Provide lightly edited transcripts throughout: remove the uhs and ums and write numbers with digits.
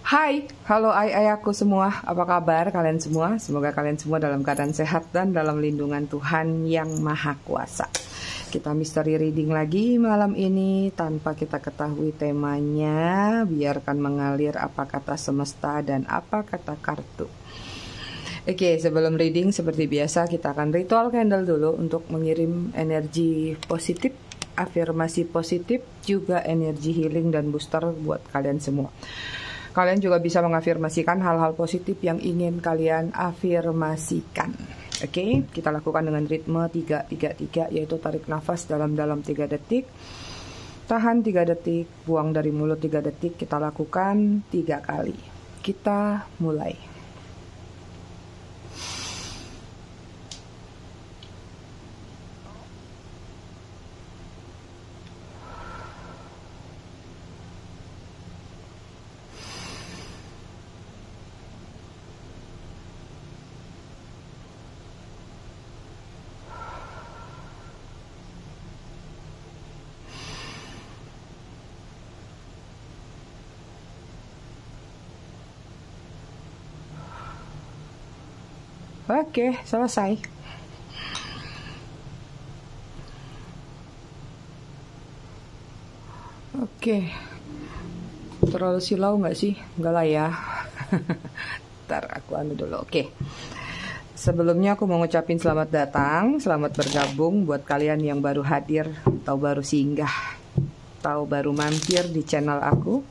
Hai, halo ayahku semua, apa kabar kalian semua? Semoga kalian semua dalam keadaan sehat dan dalam lindungan Tuhan yang Maha Kuasa. Kita misteri reading lagi malam ini tanpa kita ketahui temanya. Biarkan mengalir apa kata semesta dan apa kata kartu. Oke, sebelum reading seperti biasa kita akan ritual candle dulu untuk mengirim energi positif, afirmasi positif, juga energi healing dan booster buat kalian semua. Kalian juga bisa mengafirmasikan hal-hal positif yang ingin kalian afirmasikan. Oke, kita lakukan dengan ritme 3-3-3, yaitu tarik nafas dalam-dalam 3 detik, tahan 3 detik, buang dari mulut 3 detik. Kita lakukan 3 kali. Kita mulai. Oke, selesai. Oke, terlalu silau nggak sih? Enggak lah ya. Ntar aku dulu. Oke. Sebelumnya aku mau ngucapin selamat datang, selamat bergabung buat kalian yang baru hadir atau baru singgah atau baru mampir di channel aku.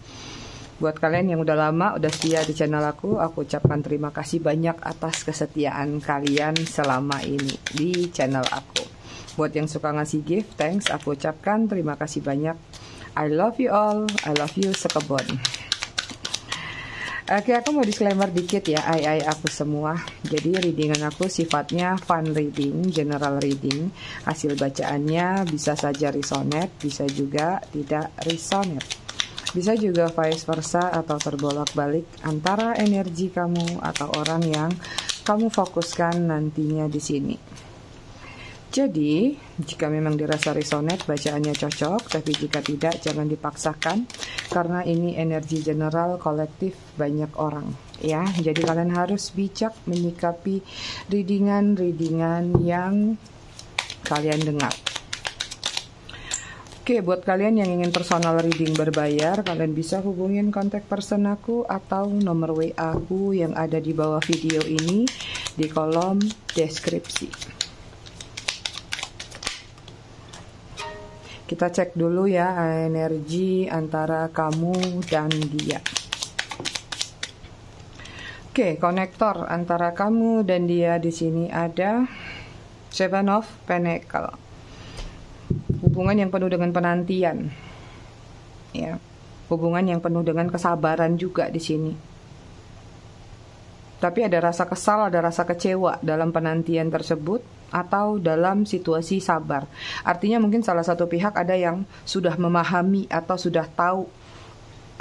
Buat kalian yang udah lama, udah setia di channel aku ucapkan terima kasih banyak atas kesetiaan kalian selama ini di channel aku. Buat yang suka ngasih gift, thanks, aku ucapkan terima kasih banyak. I love you all, I love you sekebon. Oke, aku mau disclaimer dikit ya, aku semua. Jadi readingan aku sifatnya fun reading, general reading. Hasil bacaannya bisa saja resonate, bisa juga tidak resonate. Bisa juga vice versa atau terbolak-balik antara energi kamu atau orang yang kamu fokuskan nantinya di sini. Jadi, jika memang dirasa resonate, bacaannya cocok, tapi jika tidak, jangan dipaksakan, karena ini energi general kolektif banyak orang. Ya, jadi kalian harus bijak menyikapi readingan yang kalian dengar. Oke, buat kalian yang ingin personal reading berbayar, kalian bisa hubungin kontak person aku atau nomor WA aku yang ada di bawah video ini di kolom deskripsi. Kita cek dulu ya energi antara kamu dan dia. Oke, konektor antara kamu dan dia di sini ada Seven of Pentacles. Hubungan yang penuh dengan penantian, ya, hubungan yang penuh dengan kesabaran juga di sini. Tapi ada rasa kesal, ada rasa kecewa dalam penantian tersebut atau dalam situasi sabar. Artinya mungkin salah satu pihak ada yang sudah memahami atau sudah tahu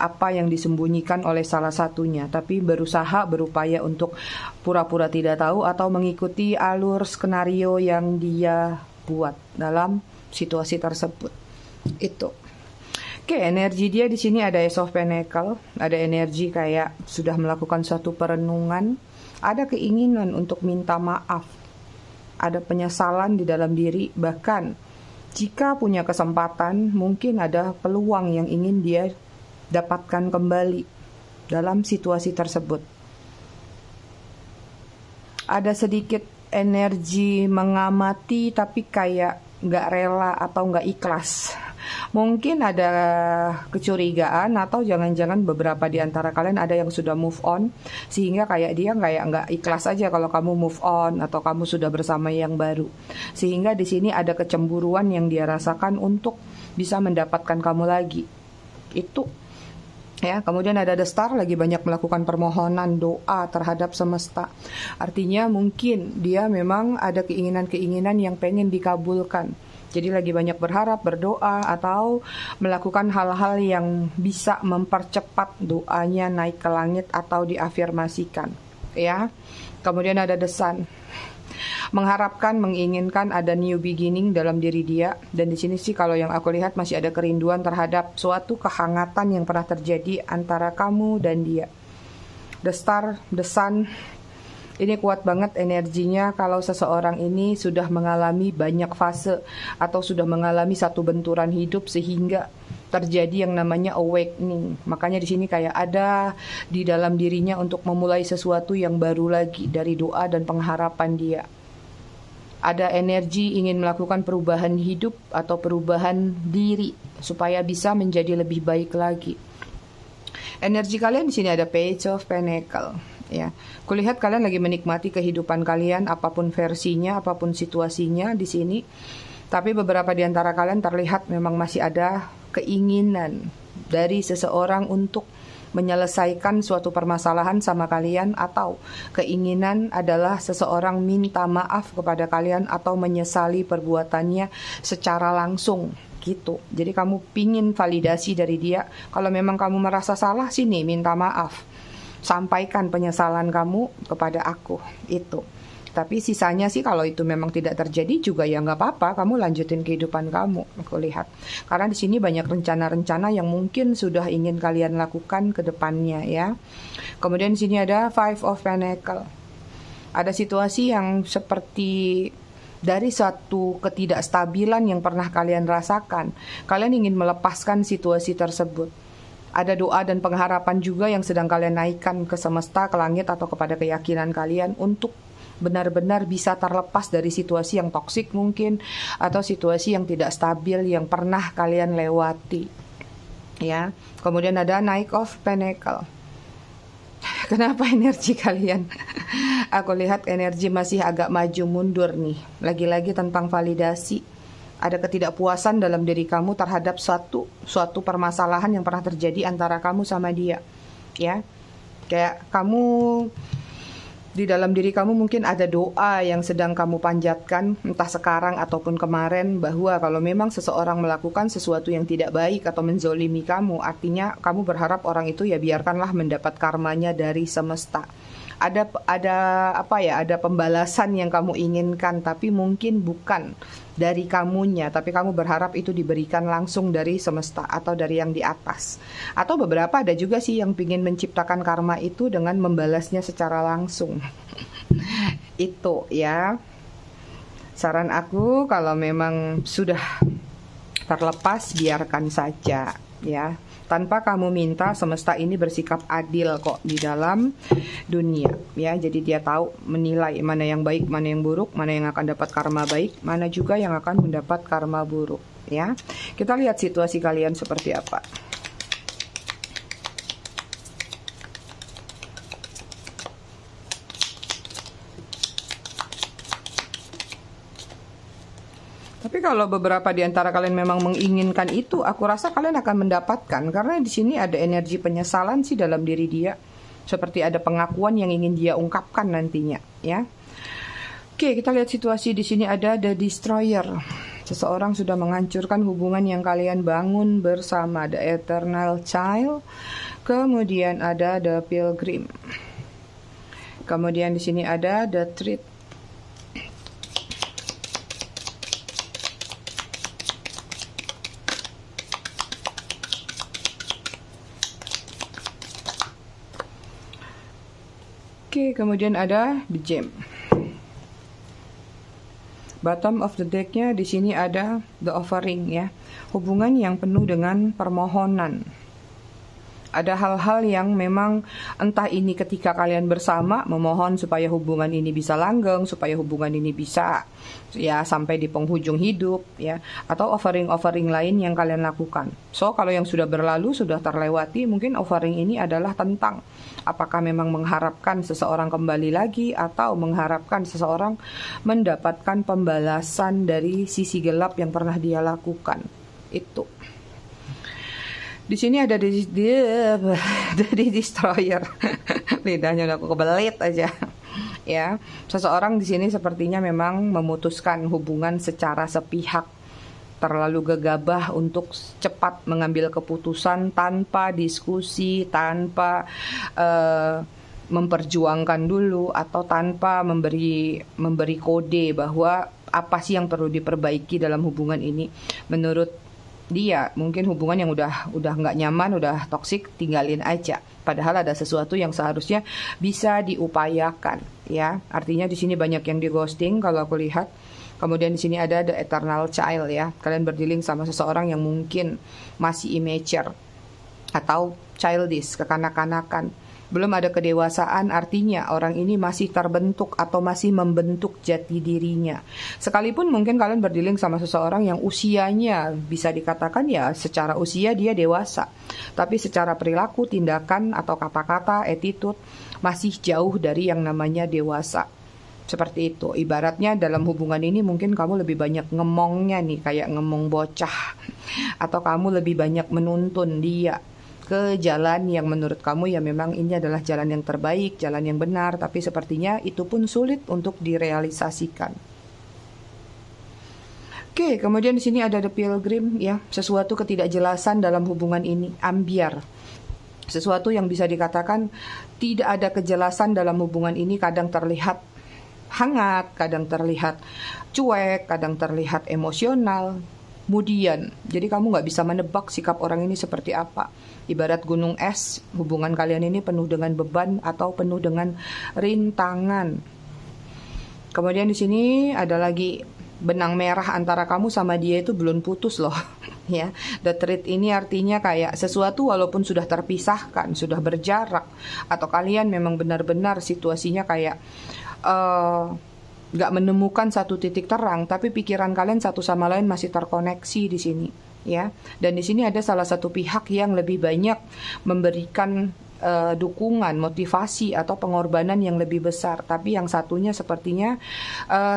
apa yang disembunyikan oleh salah satunya, tapi berusaha, berupaya untuk pura-pura tidak tahu atau mengikuti alur skenario yang dia buat dalam situasi tersebut. Itu. Oke, energi dia di sini ada Ace of Pentacles, ada energi kayak sudah melakukan suatu perenungan, ada keinginan untuk minta maaf, ada penyesalan di dalam diri, bahkan jika punya kesempatan, mungkin ada peluang yang ingin dia dapatkan kembali dalam situasi tersebut. Ada sedikit energi mengamati tapi kayak nggak rela atau nggak ikhlas. Mungkin ada kecurigaan atau jangan-jangan beberapa di antara kalian ada yang sudah move on, sehingga kayak dia nggak ikhlas aja kalau kamu move on atau kamu sudah bersama yang baru. Sehingga di sini ada kecemburuan yang dia rasakan untuk bisa mendapatkan kamu lagi. Itu. Ya, kemudian ada The Star lagi banyak melakukan permohonan doa terhadap semesta. Artinya mungkin dia memang ada keinginan-keinginan yang pengen dikabulkan. Jadi lagi banyak berharap, berdoa atau melakukan hal-hal yang bisa mempercepat doanya naik ke langit atau diafirmasikan. Ya. Kemudian ada The Sun. Mengharapkan, menginginkan ada new beginning dalam diri dia. Dan di sini sih kalau yang aku lihat masih ada kerinduan terhadap suatu kehangatan yang pernah terjadi antara kamu dan dia. The Star, The Sun. Ini kuat banget energinya kalau seseorang ini sudah mengalami banyak fase atau sudah mengalami satu benturan hidup sehingga terjadi yang namanya awakening. Makanya di sini kayak ada di dalam dirinya untuk memulai sesuatu yang baru lagi dari doa dan pengharapan dia. Ada energi ingin melakukan perubahan hidup atau perubahan diri supaya bisa menjadi lebih baik lagi. Energi kalian di sini ada Page of Pentacle, ya. Kulihat kalian lagi menikmati kehidupan kalian, apapun versinya, apapun situasinya di sini. Tapi beberapa di antara kalian terlihat memang masih ada keinginan dari seseorang untuk menyelesaikan suatu permasalahan sama kalian, atau keinginan adalah seseorang minta maaf kepada kalian atau menyesali perbuatannya secara langsung gitu. Jadi kamu pingin validasi dari dia. Kalau memang kamu merasa salah, sini minta maaf, sampaikan penyesalan kamu kepada aku itu. Tapi sisanya sih kalau itu memang tidak terjadi juga ya nggak apa-apa, kamu lanjutin kehidupan kamu. Aku lihat karena di sini banyak rencana-rencana yang mungkin sudah ingin kalian lakukan ke depannya, ya. Kemudian di sini ada Five of Pentacles. Ada situasi yang seperti dari suatu ketidakstabilan yang pernah kalian rasakan. Kalian ingin melepaskan situasi tersebut. Ada doa dan pengharapan juga yang sedang kalian naikkan ke semesta, ke langit, atau kepada keyakinan kalian untuk benar-benar bisa terlepas dari situasi yang toksik mungkin, atau situasi yang tidak stabil yang pernah kalian lewati, ya. Kemudian ada Knight of Pentacles. Kenapa energi kalian? Aku lihat energi masih agak maju mundur nih. Lagi-lagi tentang validasi. Ada ketidakpuasan dalam diri kamu terhadap suatu permasalahan yang pernah terjadi antara kamu sama dia, ya. Kayak kamu di dalam diri kamu mungkin ada doa yang sedang kamu panjatkan, entah sekarang ataupun kemarin, bahwa kalau memang seseorang melakukan sesuatu yang tidak baik atau menzolimi kamu, artinya kamu berharap orang itu ya biarkanlah mendapat karmanya dari semesta. Ada pembalasan yang kamu inginkan, tapi mungkin bukan dari kamunya, tapi kamu berharap itu diberikan langsung dari semesta atau dari yang di atas. Atau beberapa ada juga sih yang ingin menciptakan karma itu dengan membalasnya secara langsung. Itu, ya. Saran aku kalau memang sudah terlepas, biarkan saja, ya. Tanpa kamu minta, semesta ini bersikap adil kok di dalam dunia, ya. Jadi dia tahu menilai mana yang baik, mana yang buruk, mana yang akan dapat karma baik, mana juga yang akan mendapat karma buruk, ya. Kita lihat situasi kalian seperti apa. Tapi kalau beberapa di antara kalian memang menginginkan itu, aku rasa kalian akan mendapatkan, karena di sini ada energi penyesalan sih dalam diri dia, seperti ada pengakuan yang ingin dia ungkapkan nantinya, ya. Oke, kita lihat situasi di sini ada The Destroyer. Seseorang sudah menghancurkan hubungan yang kalian bangun bersama, The Eternal Child. Kemudian ada The Pilgrim. Kemudian di sini ada The Truth. Oke, kemudian ada The Gem. Bottom of the decknya di sini ada The Offering, ya. Hubungan yang penuh dengan permohonan. Ada hal-hal yang memang entah ini ketika kalian bersama memohon supaya hubungan ini bisa langgeng, supaya hubungan ini bisa ya sampai di penghujung hidup, ya, atau offering-offering lain yang kalian lakukan. So kalau yang sudah berlalu, sudah terlewati, mungkin offering ini adalah tentang apakah memang mengharapkan seseorang kembali lagi atau mengharapkan seseorang mendapatkan pembalasan dari sisi gelap yang pernah dia lakukan. Itu. Di sini ada The Destroyer. Lidahnya udah aku kebelit aja. Ya, seseorang di sini sepertinya memang memutuskan hubungan secara sepihak, terlalu gegabah untuk cepat mengambil keputusan tanpa diskusi, tanpa memperjuangkan dulu, atau tanpa memberi kode bahwa apa sih yang perlu diperbaiki dalam hubungan ini menurut dia. Mungkin hubungan yang udah nggak nyaman, udah toksik, tinggalin aja. Padahal ada sesuatu yang seharusnya bisa diupayakan, ya. Artinya di sini banyak yang di ghosting kalau aku lihat. Kemudian di sini ada the eternal child, ya. Kalian berdealing sama seseorang yang mungkin masih immature atau childish, kekanak-kanakan. Belum ada kedewasaan, artinya orang ini masih terbentuk atau masih membentuk jati dirinya. Sekalipun mungkin kalian berdealing sama seseorang yang usianya bisa dikatakan ya secara usia dia dewasa, tapi secara perilaku, tindakan atau kata-kata, attitude masih jauh dari yang namanya dewasa. Seperti itu. Ibaratnya dalam hubungan ini mungkin kamu lebih banyak ngemongnya nih, kayak ngemong bocah. Atau kamu lebih banyak menuntun dia ke jalan yang menurut kamu ya memang ini adalah jalan yang terbaik, jalan yang benar, tapi sepertinya itu pun sulit untuk direalisasikan. Oke, kemudian di sini ada the pilgrim, ya, sesuatu ketidakjelasan dalam hubungan ini, ambiar. Sesuatu yang bisa dikatakan tidak ada kejelasan dalam hubungan ini, kadang terlihat hangat, kadang terlihat cuek, kadang terlihat emosional. Kemudian, jadi kamu nggak bisa menebak sikap orang ini seperti apa. Ibarat gunung es, hubungan kalian ini penuh dengan beban atau penuh dengan rintangan. Kemudian di sini ada lagi benang merah antara kamu sama dia itu belum putus loh. Ya, the thread ini artinya kayak sesuatu walaupun sudah terpisahkan, sudah berjarak, atau kalian memang benar-benar situasinya kayak nggak menemukan satu titik terang, tapi pikiran kalian satu sama lain masih terkoneksi di sini, ya. Dan di sini ada salah satu pihak yang lebih banyak memberikan dukungan, motivasi atau pengorbanan yang lebih besar, tapi yang satunya sepertinya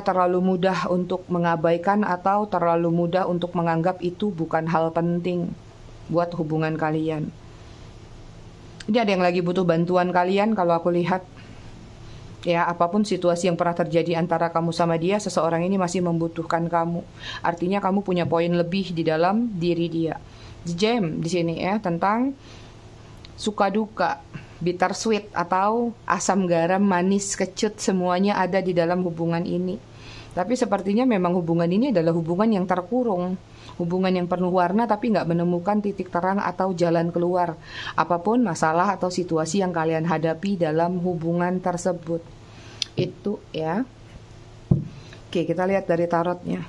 terlalu mudah untuk mengabaikan atau terlalu mudah untuk menganggap itu bukan hal penting buat hubungan kalian. Ini ada yang lagi butuh bantuan kalian kalau aku lihat. Ya, apapun situasi yang pernah terjadi antara kamu sama dia, seseorang ini masih membutuhkan kamu. Artinya kamu punya poin lebih di dalam diri dia. Gem di sini ya tentang suka duka, bitter sweet atau asam garam, manis, kecut, semuanya ada di dalam hubungan ini. Tapi sepertinya memang hubungan ini adalah hubungan yang terkurung, hubungan yang penuh warna tapi nggak menemukan titik terang atau jalan keluar. Apapun masalah atau situasi yang kalian hadapi dalam hubungan tersebut. Itu ya. Oke, kita lihat dari tarotnya.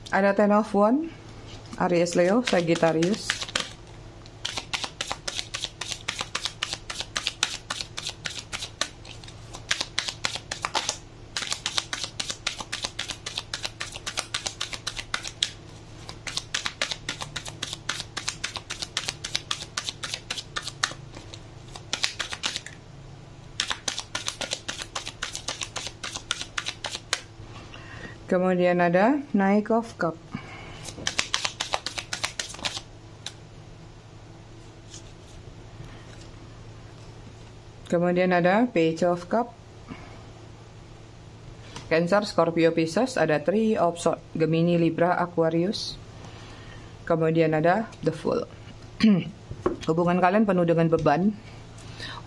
Ada Ten of Wands, Aries, Leo, Sagittarius. Kemudian ada Knight of Cup. Kemudian ada Page of Cup. Cancer, Scorpio, Pisces. Ada Three of Swords, Gemini, Libra, Aquarius. Kemudian ada The Fool. Hubungan kalian penuh dengan beban.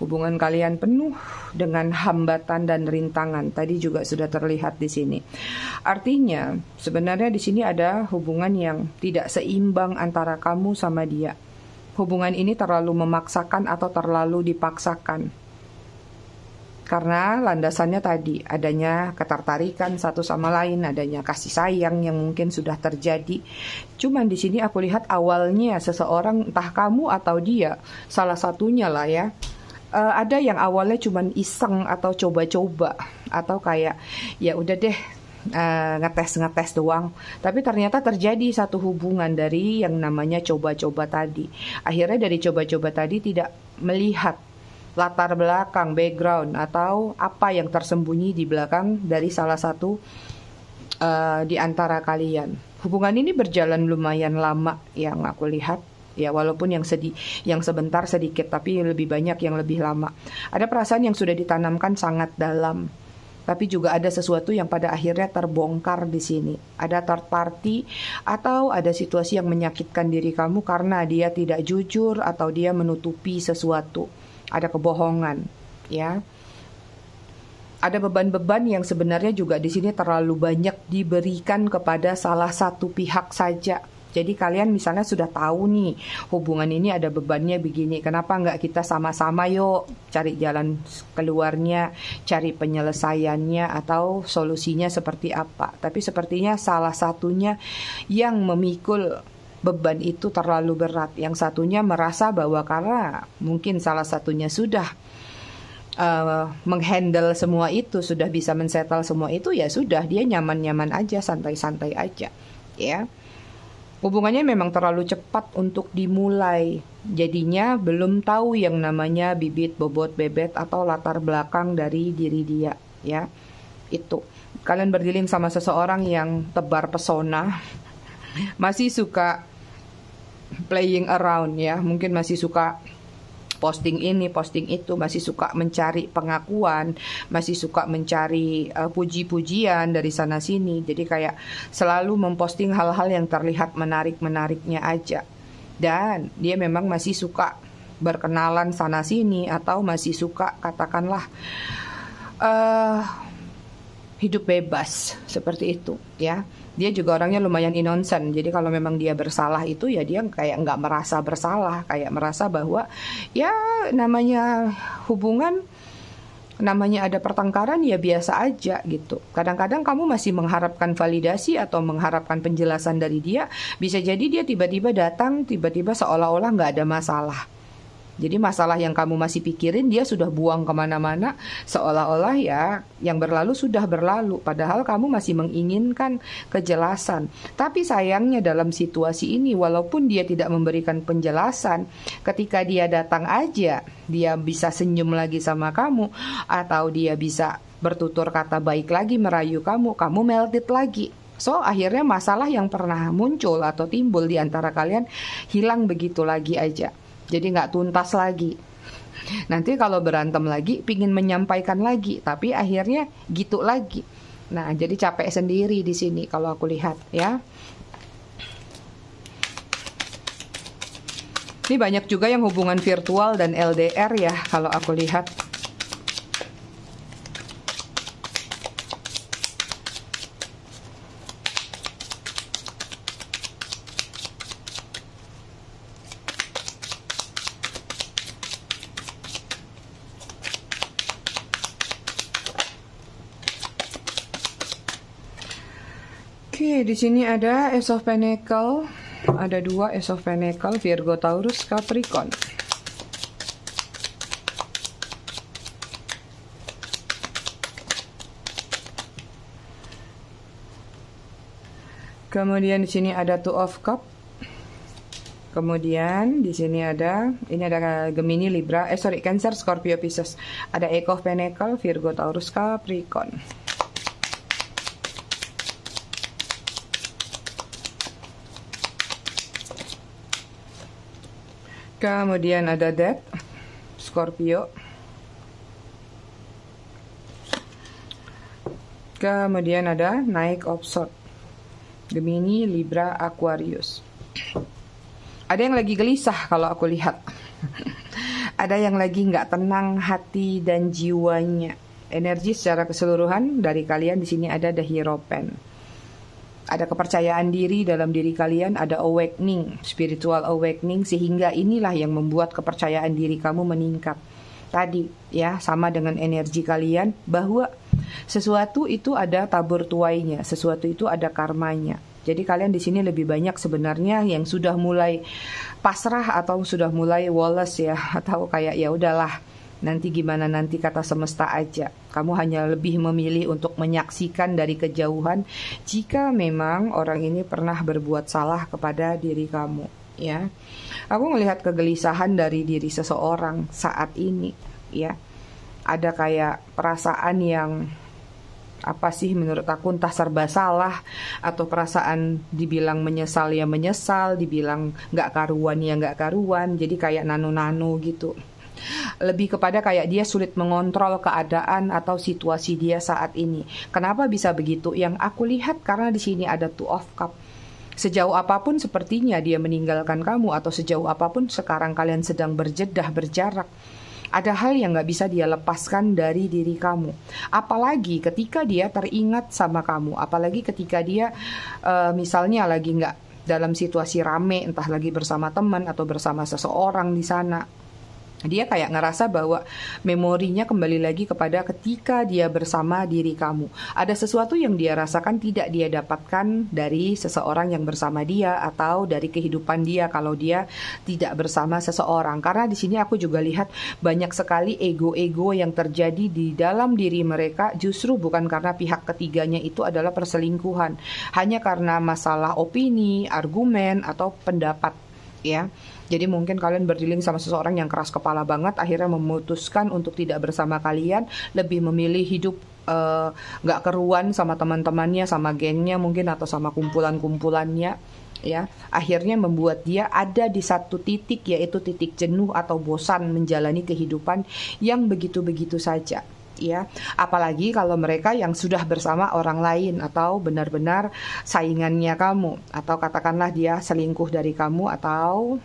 Hubungan kalian penuh dengan hambatan dan rintangan. Tadi juga sudah terlihat di sini. Artinya, sebenarnya di sini ada hubungan yang tidak seimbang antara kamu sama dia. Hubungan ini terlalu memaksakan atau terlalu dipaksakan. Karena landasannya tadi, adanya ketertarikan satu sama lain, adanya kasih sayang yang mungkin sudah terjadi. Cuman di sini aku lihat awalnya seseorang, entah kamu atau dia, salah satunya lah ya, ada yang awalnya cuman iseng atau coba-coba atau kayak ya udah deh ngetes doang, tapi ternyata terjadi satu hubungan dari yang namanya coba-coba tadi. Akhirnya dari coba-coba tadi tidak melihat latar belakang, background atau apa yang tersembunyi di belakang dari salah satu di antara kalian. Hubungan ini berjalan lumayan lama yang aku lihat. Ya, walaupun yang sebentar sedikit, tapi lebih banyak yang lebih lama. Ada perasaan yang sudah ditanamkan sangat dalam, tapi juga ada sesuatu yang pada akhirnya terbongkar di sini. Ada third party atau ada situasi yang menyakitkan diri kamu karena dia tidak jujur atau dia menutupi sesuatu. Ada kebohongan, ya. Ada beban-beban yang sebenarnya juga di sini terlalu banyak diberikan kepada salah satu pihak saja. Jadi kalian misalnya sudah tahu nih hubungan ini ada bebannya begini. Kenapa nggak kita sama-sama yuk cari jalan keluarnya, cari penyelesaiannya atau solusinya seperti apa. Tapi sepertinya salah satunya yang memikul beban itu terlalu berat. Yang satunya merasa bahwa karena mungkin salah satunya sudah menghandle semua itu, sudah bisa men-settle semua itu, ya sudah, dia nyaman-nyaman aja, santai-santai aja, ya. Hubungannya memang terlalu cepat untuk dimulai, jadinya belum tahu yang namanya bibit, bobot, bebet atau latar belakang dari diri dia, ya. Itu kalian berdealing sama seseorang yang tebar pesona, masih suka playing around, ya, mungkin masih suka posting ini, posting itu, masih suka mencari pengakuan, masih suka mencari puji-pujian dari sana sini. Jadi kayak selalu memposting hal-hal yang terlihat menarik-menariknya aja. Dan dia memang masih suka berkenalan sana sini atau masih suka katakanlah hidup bebas seperti itu, ya. Dia juga orangnya lumayan innocent. Jadi kalau memang dia bersalah itu ya dia kayak nggak merasa bersalah, kayak merasa bahwa ya namanya hubungan, namanya ada pertengkaran ya biasa aja gitu. Kadang-kadang kamu masih mengharapkan validasi atau mengharapkan penjelasan dari dia. Bisa jadi dia tiba-tiba datang, tiba-tiba seolah-olah nggak ada masalah. Jadi masalah yang kamu masih pikirin dia sudah buang kemana-mana, seolah-olah ya yang berlalu sudah berlalu. Padahal kamu masih menginginkan kejelasan. Tapi sayangnya dalam situasi ini, walaupun dia tidak memberikan penjelasan, ketika dia datang aja, dia bisa senyum lagi sama kamu, atau dia bisa bertutur kata baik lagi merayu kamu melted lagi. So akhirnya masalah yang pernah muncul atau timbul di antara kalian hilang begitu lagi aja. Jadi nggak tuntas lagi. Nanti kalau berantem lagi, pingin menyampaikan lagi, tapi akhirnya gitu lagi. Nah, jadi capek sendiri di sini kalau aku lihat, ya. Ini banyak juga yang hubungan virtual dan LDR ya, kalau aku lihat. Oke, di sini ada Ace of Pentacle, ada 2 Ace of Pentacle, Virgo, Taurus, Capricorn. Kemudian di sini ada Two of Cup. Kemudian di sini ada Gemini, Libra, Cancer, Scorpio, Pisces. Ada Eight of Pentacle, Virgo, Taurus, Capricorn. Kemudian ada Death, Scorpio. Kemudian ada Knight of Swords, Gemini, Libra, Aquarius. Ada yang lagi gelisah kalau aku lihat. Ada yang lagi nggak tenang hati dan jiwanya. Energi secara keseluruhan dari kalian di sini ada The Hierophant. Ada kepercayaan diri dalam diri kalian, ada awakening, spiritual awakening, sehingga inilah yang membuat kepercayaan diri kamu meningkat. Tadi ya, sama dengan energi kalian bahwa sesuatu itu ada tabur tuainya, sesuatu itu ada karmanya. Jadi kalian di sini lebih banyak sebenarnya yang sudah mulai pasrah atau sudah mulai woles ya, atau kayak ya udahlah, nanti gimana nanti kata semesta aja. Kamu hanya lebih memilih untuk menyaksikan dari kejauhan jika memang orang ini pernah berbuat salah kepada diri kamu, ya. Aku melihat kegelisahan dari diri seseorang saat ini, ya. Ada kayak perasaan yang apa sih menurut aku, entah serba salah atau perasaan dibilang menyesal ya menyesal, dibilang nggak karuan ya nggak karuan, jadi kayak nano-nano gitu. Lebih kepada kayak dia sulit mengontrol keadaan atau situasi dia saat ini. Kenapa bisa begitu? Yang aku lihat karena di sini ada Two of Cup. Sejauh apapun sepertinya dia meninggalkan kamu, atau sejauh apapun sekarang kalian sedang berjedah berjarak, ada hal yang gak bisa dia lepaskan dari diri kamu. Apalagi ketika dia teringat sama kamu. Apalagi ketika dia misalnya lagi gak dalam situasi rame, entah lagi bersama teman atau bersama seseorang di sana. Dia kayak ngerasa bahwa memorinya kembali lagi kepada ketika dia bersama diri kamu. Ada sesuatu yang dia rasakan tidak dia dapatkan dari seseorang yang bersama dia, atau dari kehidupan dia kalau dia tidak bersama seseorang. Karena di sini aku juga lihat banyak sekali ego-ego yang terjadi di dalam diri mereka, justru bukan karena pihak ketiganya itu adalah perselingkuhan, hanya karena masalah opini, argumen, atau pendapat, ya. Jadi mungkin kalian berdealing sama seseorang yang keras kepala banget, akhirnya memutuskan untuk tidak bersama kalian, lebih memilih hidup gak keruan sama teman-temannya, sama gengnya mungkin, atau sama kumpulan-kumpulannya, ya. Akhirnya membuat dia ada di satu titik, yaitu titik jenuh atau bosan menjalani kehidupan yang begitu-begitu saja. Ya, apalagi kalau mereka yang sudah bersama orang lain, atau benar-benar saingannya kamu, atau katakanlah dia selingkuh dari kamu atau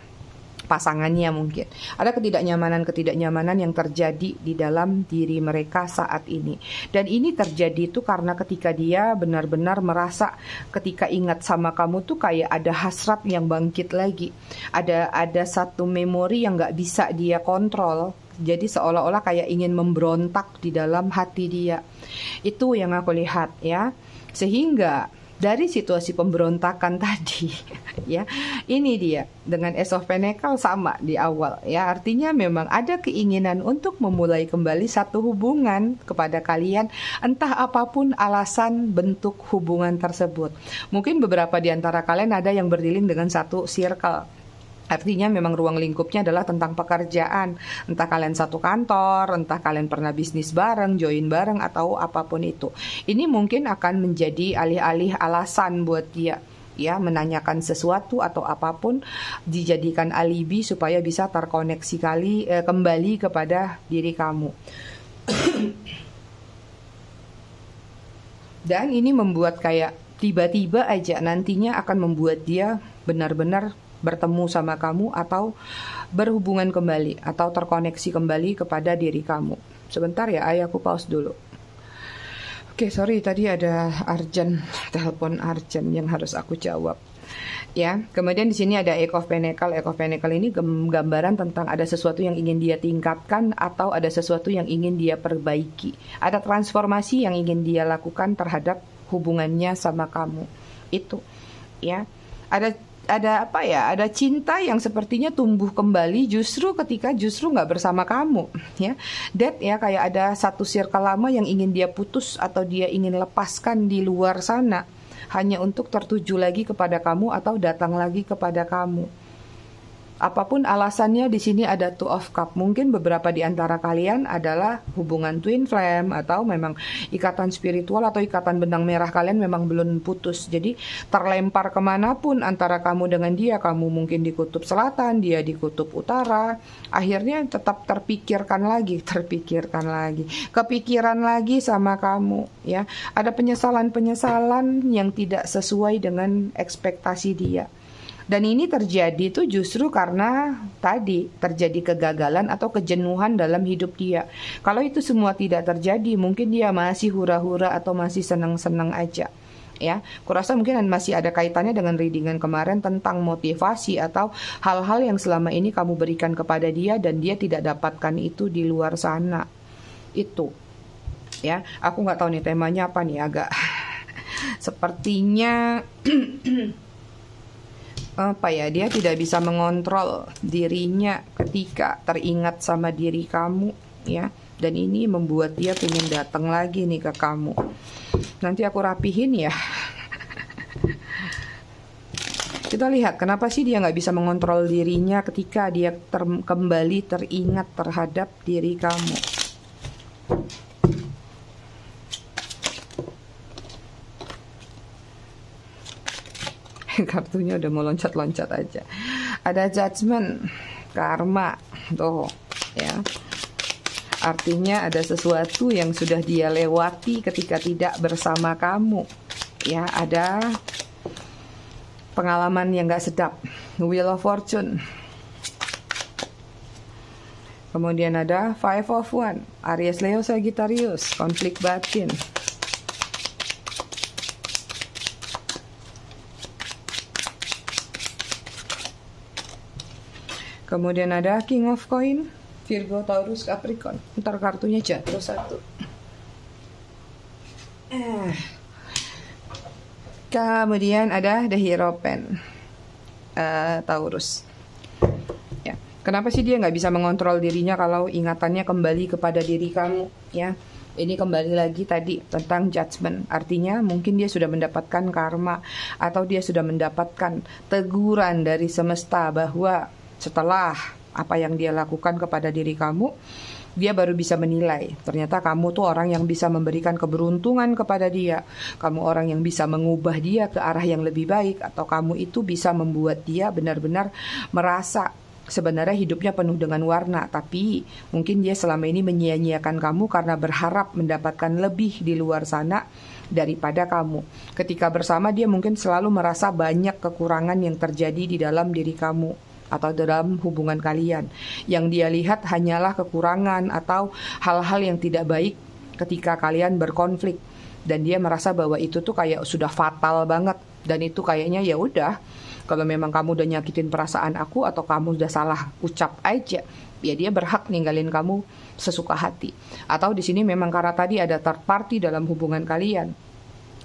pasangannya mungkin. Ada ketidaknyamanan yang terjadi di dalam diri mereka saat ini. Dan ini terjadi itu karena ketika dia benar-benar merasa ketika ingat sama kamu tuh kayak ada hasrat yang bangkit lagi. Ada satu memori yang gak bisa dia kontrol. Jadi seolah-olah kayak ingin memberontak di dalam hati dia. Itu yang aku lihat, ya. Sehingga dari situasi pemberontakan tadi, ya, ini dia dengan Ace of Pentacles sama di awal, ya. Artinya memang ada keinginan untuk memulai kembali satu hubungan kepada kalian, entah apapun alasan bentuk hubungan tersebut. Mungkin beberapa di antara kalian ada yang berdealing dengan satu circle. Artinya memang ruang lingkupnya adalah tentang pekerjaan. Entah kalian satu kantor, entah kalian pernah bisnis bareng, join bareng, atau apapun itu. Ini mungkin akan menjadi alih-alih alasan buat dia, ya, menanyakan sesuatu atau apapun, dijadikan alibi supaya bisa terkoneksi kembali kepada diri kamu. Dan ini membuat kayak tiba-tiba aja nantinya akan membuat dia benar-benar bertemu sama kamu, atau berhubungan kembali, atau terkoneksi kembali kepada diri kamu. Sebentar ya, aku pause dulu. Oke, sorry tadi ada telepon urgent yang harus aku jawab. Ya, kemudian di sini ada Eight of Pentacles. Eight of Pentacles ini gambaran tentang ada sesuatu yang ingin dia tingkatkan, atau ada sesuatu yang ingin dia perbaiki. Ada transformasi yang ingin dia lakukan terhadap hubungannya sama kamu. Itu, ya. Ada apa ya? Ada cinta yang sepertinya tumbuh kembali justru ketika nggak bersama kamu, ya. That, ya, kayak ada satu circle lama yang ingin dia putus atau dia ingin lepaskan di luar sana, hanya untuk tertuju lagi kepada kamu atau datang lagi kepada kamu. Apapun alasannya, di sini ada Two of Cup. Mungkin beberapa di antara kalian adalah hubungan twin flame, atau memang ikatan spiritual atau ikatan benang merah kalian memang belum putus. Jadi terlempar kemanapun antara kamu dengan dia, kamu mungkin di kutub selatan, dia di kutub utara, akhirnya tetap kepikiran lagi sama kamu, ya. Ada penyesalan yang tidak sesuai dengan ekspektasi dia. Dan ini terjadi tuh justru karena tadi terjadi kegagalan atau kejenuhan dalam hidup dia. Kalau itu semua tidak terjadi, mungkin dia masih hura-hura atau masih senang-senang aja, ya. Kurasa mungkin masih ada kaitannya dengan readingan kemarin tentang motivasi atau hal-hal yang selama ini kamu berikan kepada dia dan dia tidak dapatkan itu di luar sana. Itu, ya. Aku nggak tahu nih temanya apa nih, agak sepertinya apa ya, dia tidak bisa mengontrol dirinya ketika teringat sama diri kamu, ya. Dan ini membuat dia pengen datang lagi nih ke kamu. Nanti aku rapihin ya. Kita lihat kenapa sih dia nggak bisa mengontrol dirinya ketika dia kembali teringat terhadap diri kamu. Kartunya udah mau loncat-loncat aja. Ada judgment, karma, tuh ya. Artinya ada sesuatu yang sudah dia lewati ketika tidak bersama kamu. Ya, ada pengalaman yang gak sedap. Wheel of Fortune. Kemudian ada Five of Wands, Aries, Leo, Sagittarius, konflik batin. Kemudian ada King of Coin, Virgo, Taurus, Capricorn. Ntar kartunya jatuh satu. Kemudian ada The Hierophant, Taurus. Ya, kenapa sih dia nggak bisa mengontrol dirinya kalau ingatannya kembali kepada diri kamu? Ya, ini kembali lagi tadi tentang judgment. Artinya mungkin dia sudah mendapatkan karma atau dia sudah mendapatkan teguran dari semesta bahwa setelah apa yang dia lakukan kepada diri kamu, dia baru bisa menilai. Ternyata kamu tuh orang yang bisa memberikan keberuntungan kepada dia. Kamu orang yang bisa mengubah dia ke arah yang lebih baik. Atau kamu itu bisa membuat dia benar-benar merasa sebenarnya hidupnya penuh dengan warna. Tapi mungkin dia selama ini menyia-nyiakan kamu karena berharap mendapatkan lebih di luar sana daripada kamu. Ketika bersama dia mungkin selalu merasa banyak kekurangan yang terjadi di dalam diri kamu atau dalam hubungan kalian. Yang dia lihat hanyalah kekurangan atau hal-hal yang tidak baik ketika kalian berkonflik, dan dia merasa bahwa itu tuh kayak sudah fatal banget, dan itu kayaknya ya udah, kalau memang kamu udah nyakitin perasaan aku atau kamu udah salah ucap aja, ya dia berhak ninggalin kamu sesuka hati. Atau di sini memang karena tadi ada third party dalam hubungan kalian.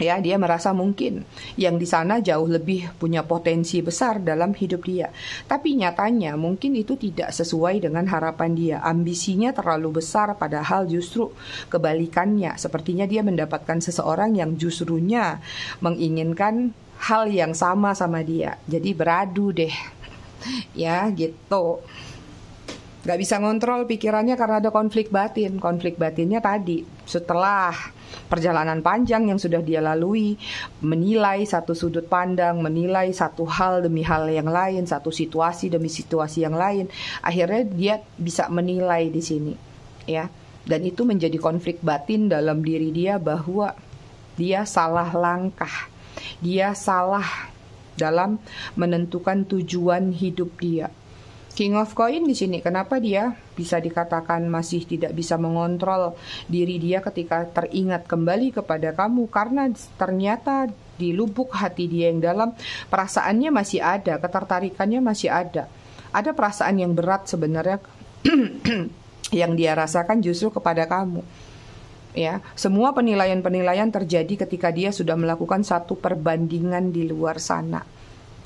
Ya, dia merasa mungkin yang di sana jauh lebih punya potensi besar dalam hidup dia. Tapi nyatanya mungkin itu tidak sesuai dengan harapan dia. Ambisinya terlalu besar, padahal justru kebalikannya. Sepertinya dia mendapatkan seseorang yang justrunya menginginkan hal yang sama dia. Jadi beradu deh. Ya, gitu. Gak bisa ngontrol pikirannya karena ada konflik batin. Konflik batinnya tadi, setelah perjalanan panjang yang sudah dia lalui, menilai satu sudut pandang, menilai satu hal demi hal yang lain, satu situasi demi situasi yang lain, akhirnya dia bisa menilai di sini, ya. Dan itu menjadi konflik batin dalam diri dia bahwa dia salah langkah, dia salah dalam menentukan tujuan hidup dia. King of Coin di sini, kenapa dia bisa dikatakan masih tidak bisa mengontrol diri dia ketika teringat kembali kepada kamu? Karena ternyata di lubuk hati dia yang dalam, perasaannya masih ada, ketertarikannya masih ada. Ada perasaan yang berat sebenarnya yang dia rasakan justru kepada kamu. Ya, semua penilaian-penilaian terjadi ketika dia sudah melakukan satu perbandingan di luar sana.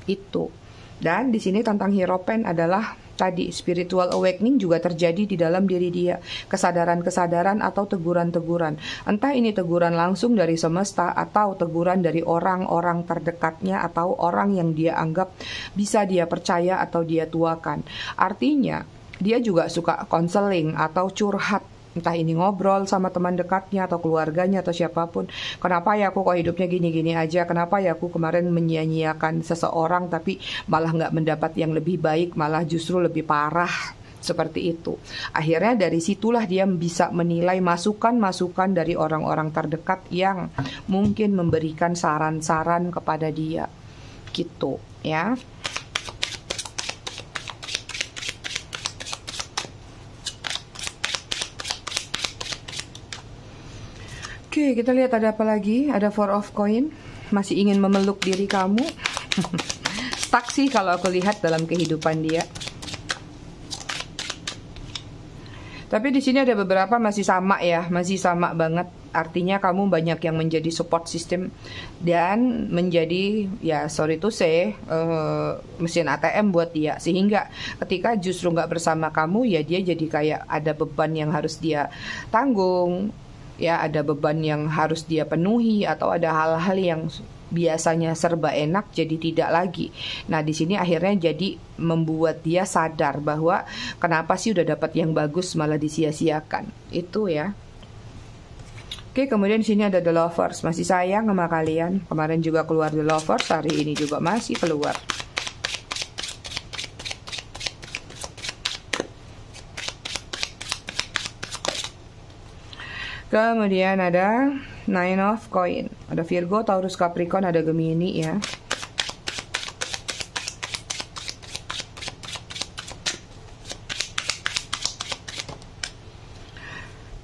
Itu. Dan di sini tentang Hierophant adalah tadi spiritual awakening juga terjadi di dalam diri dia, kesadaran-kesadaran atau teguran-teguran. Entah ini teguran langsung dari semesta atau teguran dari orang-orang terdekatnya atau orang yang dia anggap bisa dia percaya atau dia tuakan. Artinya, dia juga suka konseling atau curhat. Entah ini ngobrol sama teman dekatnya atau keluarganya atau siapapun. Kenapa ya aku kok hidupnya gini-gini aja? Kenapa ya aku kemarin menyia-nyiakan seseorang tapi malah nggak mendapat yang lebih baik, malah justru lebih parah. Seperti itu. Akhirnya dari situlah dia bisa menilai masukan-masukan dari orang-orang terdekat yang mungkin memberikan saran-saran kepada dia. Gitu ya. Oke, kita lihat ada apa lagi. Ada Four of Coin. Masih ingin memeluk diri kamu. Stuck sih kalau aku lihat dalam kehidupan dia. Tapi di sini ada beberapa masih sama ya. Masih sama banget. Artinya kamu banyak yang menjadi support system. Dan menjadi, ya sorry to say, mesin ATM buat dia. Sehingga ketika justru gak bersama kamu, ya dia jadi kayak ada beban yang harus dia tanggung. Ya, ada beban yang harus dia penuhi atau ada hal-hal yang biasanya serba enak jadi tidak lagi. Nah, di sini akhirnya jadi membuat dia sadar bahwa kenapa sih udah dapat yang bagus malah disia-siakan. Itu ya. Oke, kemudian di sini ada The Lovers, masih sayang sama kalian. Kemarin juga keluar The Lovers, hari ini juga masih keluar. Kemudian ada Nine of Coin, ada Virgo, Taurus, Capricorn, ada Gemini ya.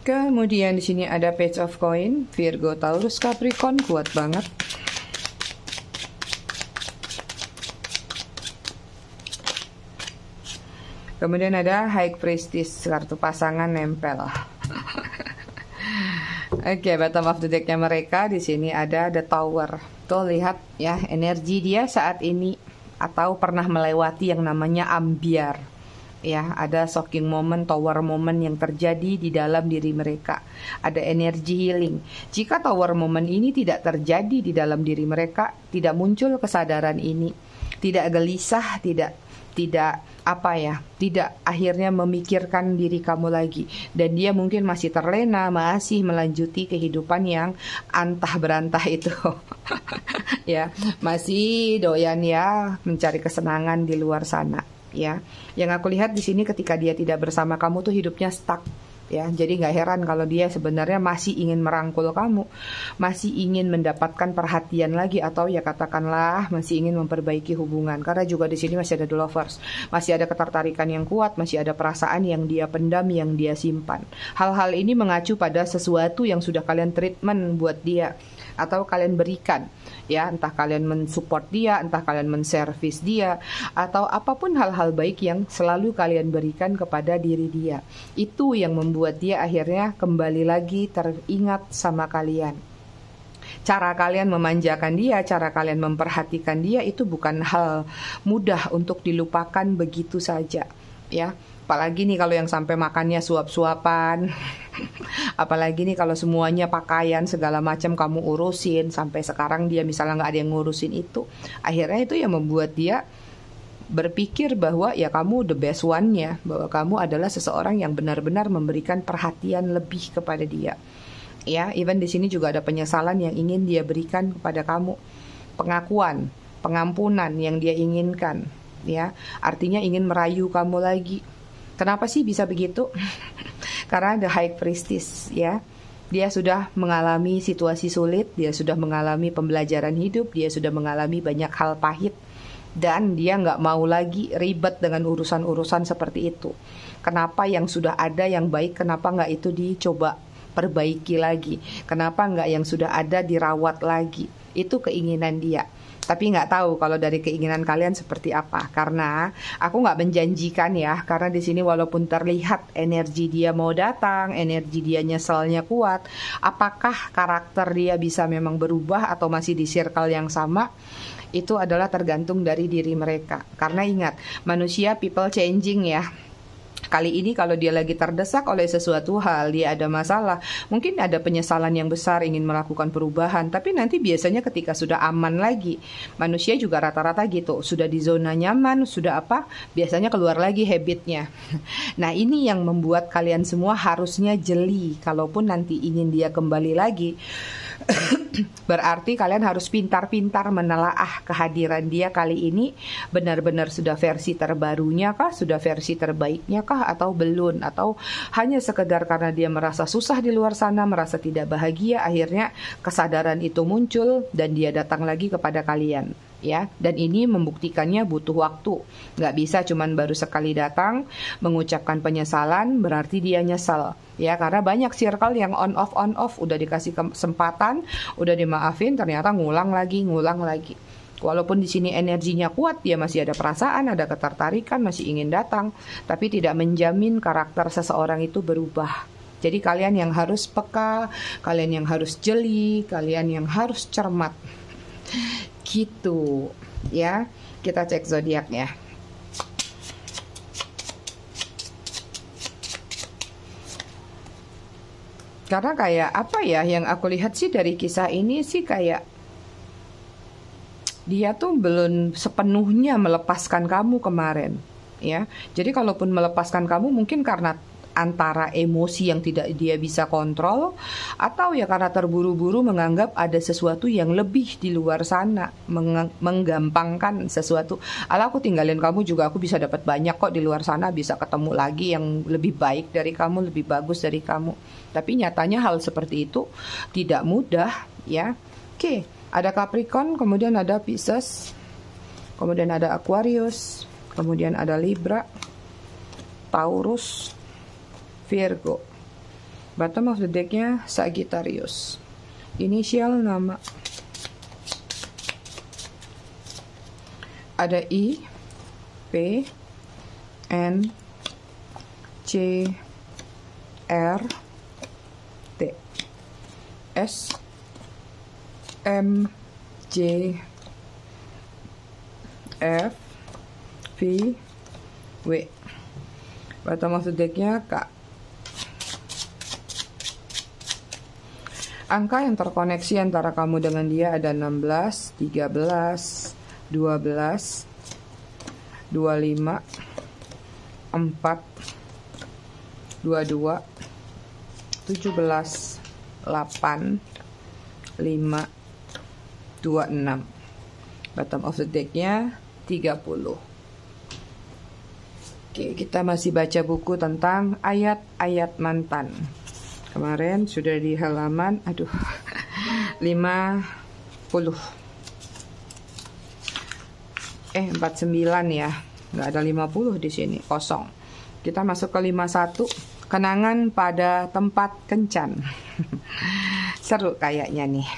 Kemudian di sini ada Page of Coin, Virgo, Taurus, Capricorn, kuat banget. Kemudian ada High Priestess, kartu pasangan nempel. Oke, bottom of the decknya mereka di sini ada The Tower. Tuh lihat ya, energi dia saat ini atau pernah melewati yang namanya ambiar. Ya, ada shocking moment, tower moment yang terjadi di dalam diri mereka. Ada energi healing. Jika tower moment ini tidak terjadi di dalam diri mereka, tidak muncul kesadaran ini, tidak gelisah, tidak akhirnya memikirkan diri kamu lagi, dan dia mungkin masih terlena, masih melanjuti kehidupan yang antah berantah itu. Ya, masih doyan ya mencari kesenangan di luar sana. Ya, yang aku lihat di sini ketika dia tidak bersama kamu tuh hidupnya stuck. Ya, jadi nggak heran kalau dia sebenarnya masih ingin merangkul kamu, masih ingin mendapatkan perhatian lagi, atau ya katakanlah masih ingin memperbaiki hubungan. Karena juga di sini masih ada The Lovers, masih ada ketertarikan yang kuat, masih ada perasaan yang dia pendam, yang dia simpan. Hal-hal ini mengacu pada sesuatu yang sudah kalian treatment buat dia, atau kalian berikan. Ya, entah kalian mensupport dia, entah kalian menservis dia, atau apapun hal-hal baik yang selalu kalian berikan kepada diri dia. Itu yang membuat dia akhirnya kembali lagi teringat sama kalian. Cara kalian memanjakan dia, cara kalian memperhatikan dia itu bukan hal mudah untuk dilupakan begitu saja. Ya, apalagi nih kalau yang sampai makannya suap-suapan. Apalagi nih kalau semuanya pakaian segala macam kamu urusin, sampai sekarang dia misalnya nggak ada yang ngurusin itu. Akhirnya itu yang membuat dia berpikir bahwa ya kamu the best one-nya, bahwa kamu adalah seseorang yang benar-benar memberikan perhatian lebih kepada dia. Ya, even di sini juga ada penyesalan yang ingin dia berikan kepada kamu, pengakuan, pengampunan yang dia inginkan. Ya, artinya ingin merayu kamu lagi. Kenapa sih bisa begitu? Karena the High Priestess ya, dia sudah mengalami situasi sulit, dia sudah mengalami pembelajaran hidup, dia sudah mengalami banyak hal pahit, dan dia nggak mau lagi ribet dengan urusan-urusan seperti itu. Kenapa yang sudah ada yang baik, kenapa nggak itu dicoba perbaiki lagi? Kenapa nggak yang sudah ada dirawat lagi? Itu keinginan dia. Tapi nggak tahu kalau dari keinginan kalian seperti apa, karena aku nggak menjanjikan ya, karena di sini walaupun terlihat energi dia mau datang, energi dia nyeselnya kuat, apakah karakter dia bisa memang berubah atau masih di circle yang sama? Itu adalah tergantung dari diri mereka. Karena ingat, manusia people changing ya. Kali ini kalau dia lagi terdesak oleh sesuatu hal, dia ada masalah, mungkin ada penyesalan yang besar, ingin melakukan perubahan. Tapi nanti biasanya ketika sudah aman lagi, manusia juga rata-rata gitu, sudah di zona nyaman, sudah apa, biasanya keluar lagi habitnya. Nah, ini yang membuat kalian semua harusnya jeli. Kalaupun nanti ingin dia kembali lagi, berarti kalian harus pintar-pintar menelaah kehadiran dia kali ini. Benar-benar sudah versi terbarunya kah, sudah versi terbaiknya kah, atau belum, atau hanya sekedar karena dia merasa susah di luar sana, merasa tidak bahagia, akhirnya kesadaran itu muncul dan dia datang lagi kepada kalian. Ya, dan ini membuktikannya butuh waktu. Nggak bisa cuman baru sekali datang mengucapkan penyesalan berarti dia nyesal. Ya, karena banyak circle yang on off, udah dikasih kesempatan, udah dimaafin, ternyata ngulang lagi. Walaupun di sini energinya kuat, dia masih ada perasaan, ada ketertarikan, masih ingin datang, tapi tidak menjamin karakter seseorang itu berubah. Jadi kalian yang harus peka, kalian yang harus jeli, kalian yang harus cermat. Gitu ya. Kita cek zodiaknya. Karena kayak apa ya, yang aku lihat sih dari kisah ini sih kayak dia tuh belum sepenuhnya melepaskan kamu kemarin ya. Jadi kalaupun melepaskan kamu mungkin karena antara emosi yang tidak dia bisa kontrol, atau ya karena terburu-buru menganggap ada sesuatu yang lebih di luar sana, menggampangkan sesuatu. Alah, aku tinggalin kamu juga aku bisa dapat banyak kok di luar sana, bisa ketemu lagi yang lebih baik dari kamu, lebih bagus dari kamu. Tapi nyatanya hal seperti itu tidak mudah ya. Oke, ada Capricorn, kemudian ada Pisces, kemudian ada Aquarius, kemudian ada Libra, Taurus, Virgo. Bottom of the decknya Sagittarius. Inisial nama ada I, P, N, C, R, T, S, M, J, F, V, W. Bottom of the decknya K. Angka yang terkoneksi antara kamu dengan dia ada 16, 13, 12, 25, 4, 22, 17, 8, 5, 26. Bottom of the decknya 30. Oke, kita masih baca buku tentang ayat-ayat mantan. Kemarin sudah di halaman 50. 49 ya. Nggak ada 50 di sini, kosong. Kita masuk ke 51. Kenangan pada tempat kencan. Seru kayaknya nih.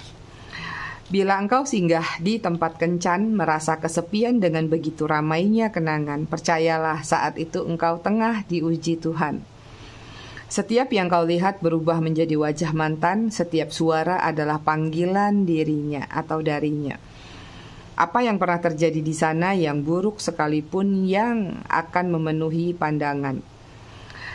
Bila engkau singgah di tempat kencan, merasa kesepian dengan begitu ramainya kenangan, percayalah saat itu engkau tengah diuji Tuhan. Setiap yang kau lihat berubah menjadi wajah mantan, setiap suara adalah panggilan dirinya atau darinya. Apa yang pernah terjadi di sana yang buruk sekalipun yang akan memenuhi pandangan.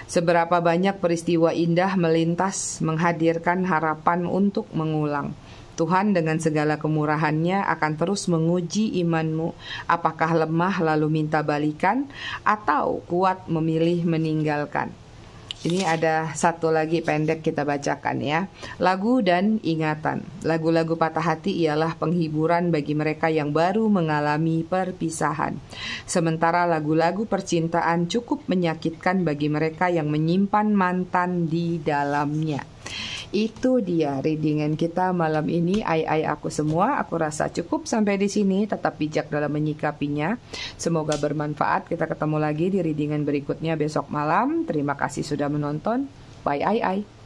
Seberapa banyak peristiwa indah melintas menghadirkan harapan untuk mengulang. Tuhan dengan segala kemurahannya akan terus menguji imanmu, apakah lemah lalu minta balikan atau kuat memilih meninggalkan. Ini ada satu lagi pendek kita bacakan ya. Lagu dan ingatan. Lagu-lagu patah hati ialah penghiburan bagi mereka yang baru mengalami perpisahan. Sementara lagu-lagu percintaan cukup menyakitkan bagi mereka yang menyimpan mantan di dalamnya. Itu dia readingan kita malam ini. Ai aku semua, aku rasa cukup sampai di sini. Tetap bijak dalam menyikapinya. Semoga bermanfaat. Kita ketemu lagi di readingan berikutnya besok malam. Terima kasih sudah menonton. Bye ai.